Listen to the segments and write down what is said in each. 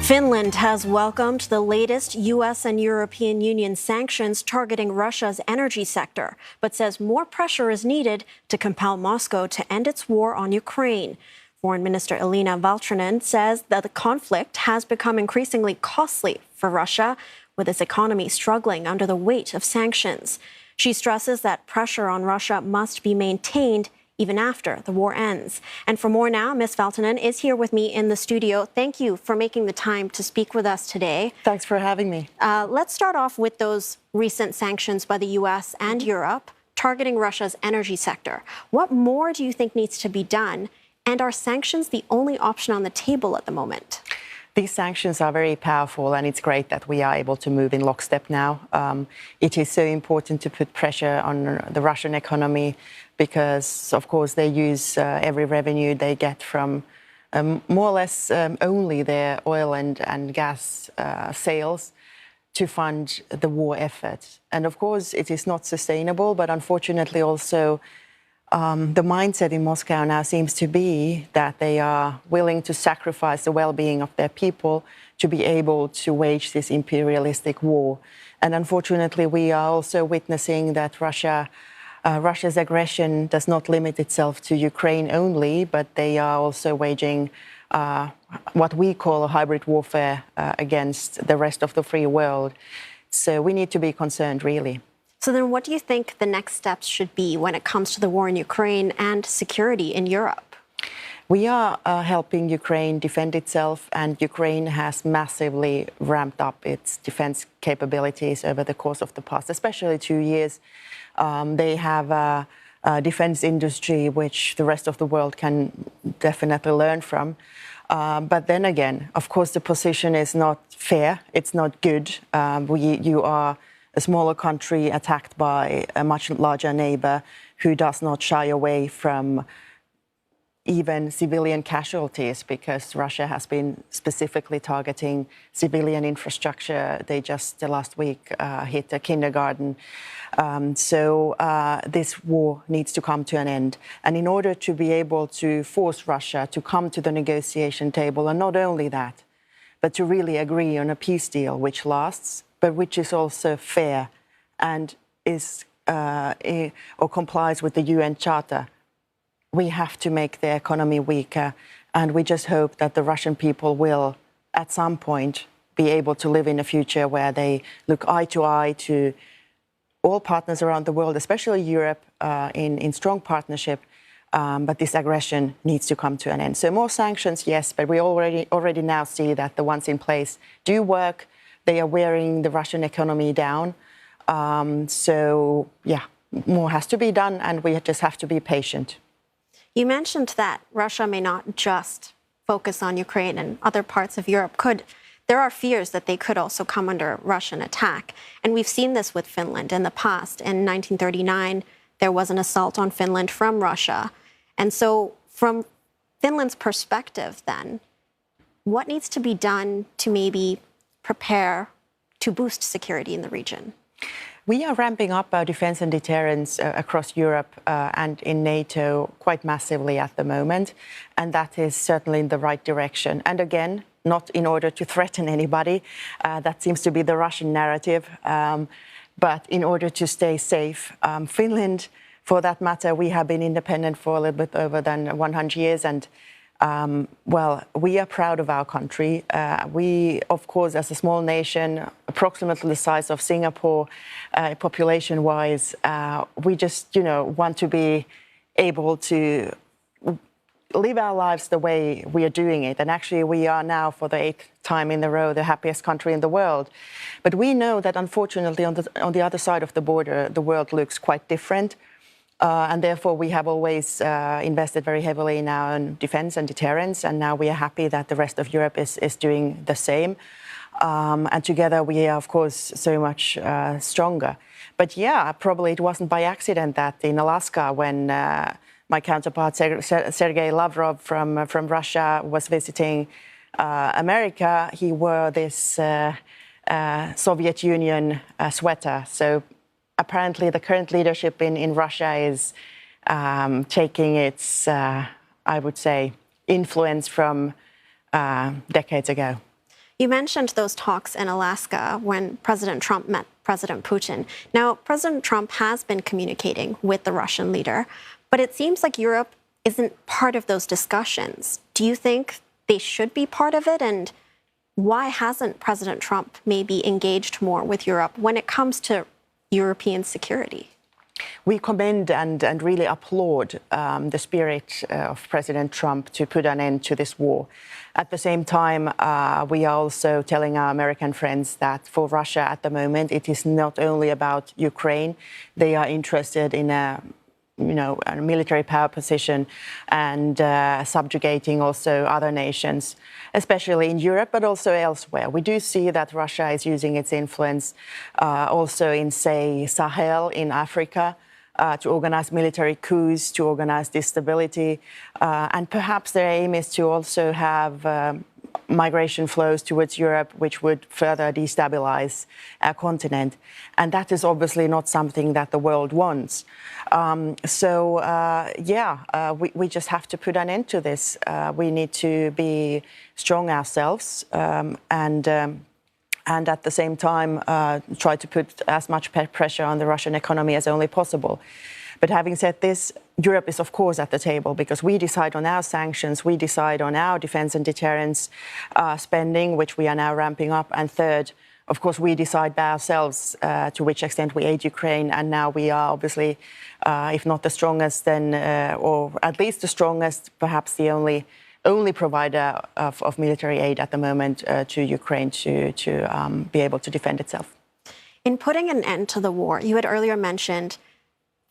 Finland has welcomed the latest U.S. and European Union sanctions targeting Russia's energy sector, but says more pressure is needed to compel Moscow to end its war on Ukraine. Foreign Minister Elina Valtonen says that the conflict has become increasingly costly for Russia, with its economy struggling under the weight of sanctions. She stresses that pressure on Russia must be maintained even after the war ends. And for more now, Ms. Valtonen is here with me in the studio. Thank you for making the time to speak with us today. Thanks for having me. Let's start off with those recent sanctions by the U.S. and Europe targeting Russia's energy sector. What more do you think needs to be done? And are sanctions the only option on the table at the moment? These sanctions are very powerful, and it's great that we are able to move in lockstep now. It is so important to put pressure on the Russian economy because, of course, they use every revenue they get from more or less only their oil and gas sales to fund the war effort. And, of course, it is not sustainable, but unfortunately also the mindset in Moscow now seems to be that they are willing to sacrifice the well-being of their people to be able to wage this imperialistic war. And unfortunately, we are also witnessing that Russia's aggression does not limit itself to Ukraine only, but they are also waging what we call a hybrid warfare against the rest of the free world. So we need to be concerned, really. So then what do you think the next steps should be when it comes to the war in Ukraine and security in Europe? We are helping Ukraine defend itself, and Ukraine has massively ramped up its defense capabilities over the course of the past, especially 2 years. They have a defense industry which the rest of the world can definitely learn from. But then again, of course, the position is not fair. It's not good. You are a smaller country attacked by a much larger neighbor who does not shy away from even civilian casualties, because Russia has been specifically targeting civilian infrastructure. They just last week hit a kindergarten. So this war needs to come to an end. And in order to be able to force Russia to come to the negotiation table, and not only that, but to really agree on a peace deal which lasts, but which is also fair and is or complies with the UN Charter, we have to make the economy weaker. And we just hope that the Russian people will, at some point, be able to live in a future where they look eye to eye to all partners around the world, especially Europe, in strong partnership. But this aggression needs to come to an end. So more sanctions, yes, but we already now see that the ones in place do work. They are wearing the Russian economy down. So, yeah, more has to be done, and we just have to be patient. You mentioned that Russia may not just focus on Ukraine and other parts of Europe. There are fears that they could also come under Russian attack. And we've seen this with Finland in the past. In 1939, there was an assault on Finland from Russia. And so from Finland's perspective then, what needs to be done to maybe prepare to boost security in the region? We are ramping up our defense and deterrence across Europe and in NATO quite massively at the moment. And that is certainly in the right direction. And again, not in order to threaten anybody. That seems to be the Russian narrative. But in order to stay safe. Finland, for that matter, we have been independent for a little bit over than 100 years. And well, we are proud of our country. We, of course, as a small nation, approximately the size of Singapore, population-wise, we just, want to be able to live our lives the way we are doing it. And actually, we are now, for the 8th time in a row, the happiest country in the world. But we know that, unfortunately, on the other side of the border, the world looks quite different. And therefore, we have always invested very heavily in our own defense and deterrence. And now we are happy that the rest of Europe is doing the same. And together, we are, of course, so much stronger. But yeah, probably it wasn't by accident that in Alaska, when my counterpart, Sergei Lavrov from Russia, was visiting America, he wore this Soviet Union sweater. So apparently, the current leadership in Russia is taking its, I would say, influence from decades ago. You mentioned those talks in Alaska when President Trump met President Putin. Now, President Trump has been communicating with the Russian leader, but it seems like Europe isn't part of those discussions. Do you think they should be part of it? And why hasn't President Trump maybe engaged more with Europe when it comes to European security? We commend and really applaud the spirit of President Trump to put an end to this war. At the same time, we are also telling our American friends that for Russia at the moment, it is not only about Ukraine. They are interested in a military power position and subjugating also other nations, especially in Europe, but also elsewhere. We do see that Russia is using its influence also in, say, Sahel in Africa to organize military coups, to organize instability. And perhaps their aim is to also have migration flows towards Europe, which would further destabilize our continent. And that is obviously not something that the world wants. We just have to put an end to this. We need to be strong ourselves and at the same time try to put as much pressure on the Russian economy as only possible. But having said this, Europe is, of course, at the table because we decide on our sanctions, we decide on our defense and deterrence spending, which we are now ramping up. And third, of course, we decide by ourselves to which extent we aid Ukraine. And now we are obviously, if not the strongest, then, or at least the strongest, perhaps the only provider of military aid at the moment to Ukraine to be able to defend itself. In putting an end to the war, you had earlier mentioned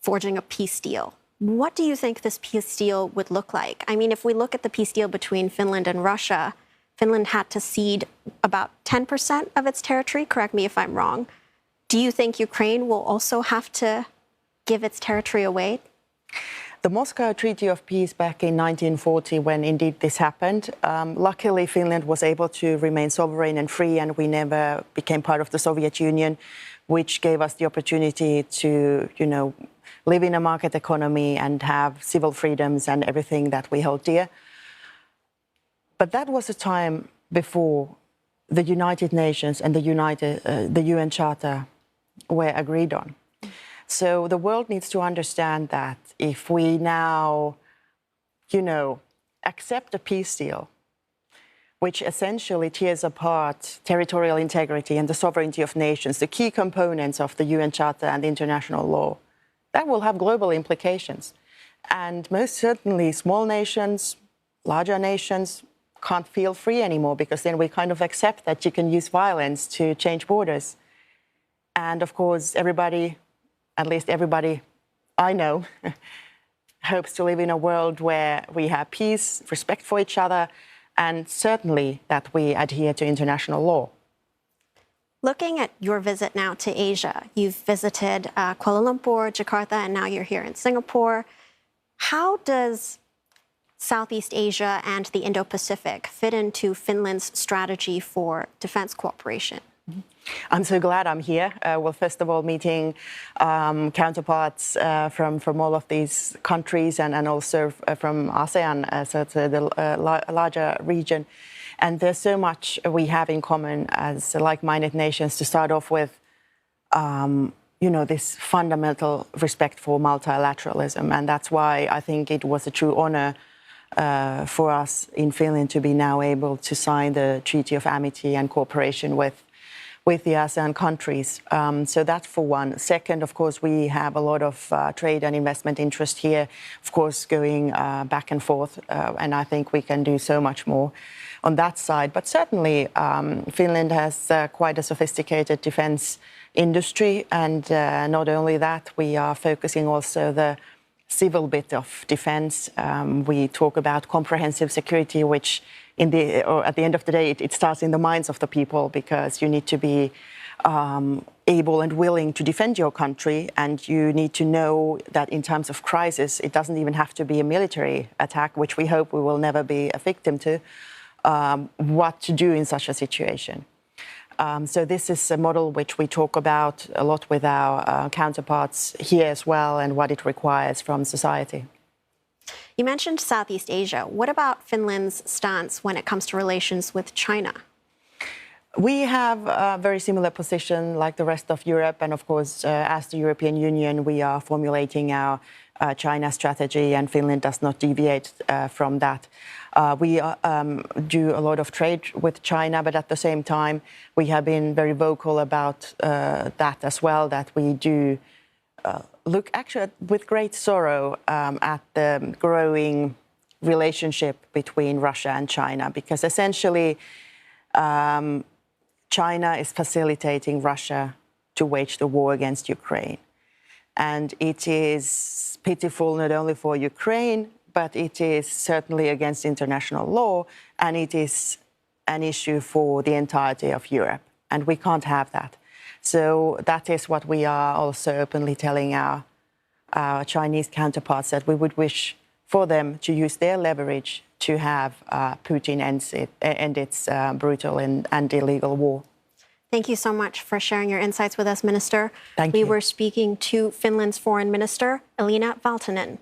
forging a peace deal. What do you think this peace deal would look like? I mean, if we look at the peace deal between Finland and Russia, Finland had to cede about 10% of its territory. Correct me if I'm wrong. Do you think Ukraine will also have to give its territory away? The Moscow Treaty of Peace back in 1940, when indeed this happened, luckily Finland was able to remain sovereign and free, and we never became part of the Soviet Union, which gave us the opportunity to, live in a market economy and have civil freedoms and everything that we hold dear. But that was a time before the United Nations and the UN Charter were agreed on. So the world needs to understand that if we now, accept a peace deal, which essentially tears apart territorial integrity and the sovereignty of nations, the key components of the UN Charter and international law, that will have global implications. And most certainly small nations, larger nations can't feel free anymore because then we kind of accept that you can use violence to change borders. And of course, everybody, at least everybody I know, hopes to live in a world where we have peace, respect for each other, and certainly that we adhere to international law. Looking at your visit now to Asia, you've visited Kuala Lumpur, Jakarta, and now you're here in Singapore. How does Southeast Asia and the Indo-Pacific fit into Finland's strategy for defense cooperation? I'm so glad I'm here. First of all, meeting counterparts from all of these countries and also from ASEAN, so it's the larger region. And there's so much we have in common as like-minded nations to start off with, this fundamental respect for multilateralism. And that's why I think it was a true honor for us in Finland to be now able to sign the Treaty of Amity and Cooperation with the ASEAN countries. So that's for one. Second, of course, we have a lot of trade and investment interest here, of course, going back and forth. And I think we can do so much more on that side. But certainly, Finland has quite a sophisticated defense industry. And not only that, we are focusing also the civil bit of defense. We talk about comprehensive security, which at the end of the day, it starts in the minds of the people because you need to be able and willing to defend your country. And you need to know that in times of crisis, it doesn't even have to be a military attack, which we hope we will never be a victim to, what to do in such a situation. So this is a model which we talk about a lot with our counterparts here as well and what it requires from society. You mentioned Southeast Asia. What about Finland's stance when it comes to relations with China? We have a very similar position like the rest of Europe. And of course, as the European Union, we are formulating our China strategy, and Finland does not deviate from that. We do a lot of trade with China, but at the same time, we have been very vocal about that as well, that we do look actually with great sorrow at the growing relationship between Russia and China, because essentially China is facilitating Russia to wage the war against Ukraine. And it is pitiful not only for Ukraine, but it is certainly against international law, and it is an issue for the entirety of Europe. And we can't have that. So that is what we are also openly telling our Chinese counterparts, that we would wish for them to use their leverage to have Putin end its brutal and illegal war. Thank you so much for sharing your insights with us, Minister. Thank you. We were speaking to Finland's Foreign Minister, Elina Valtonen.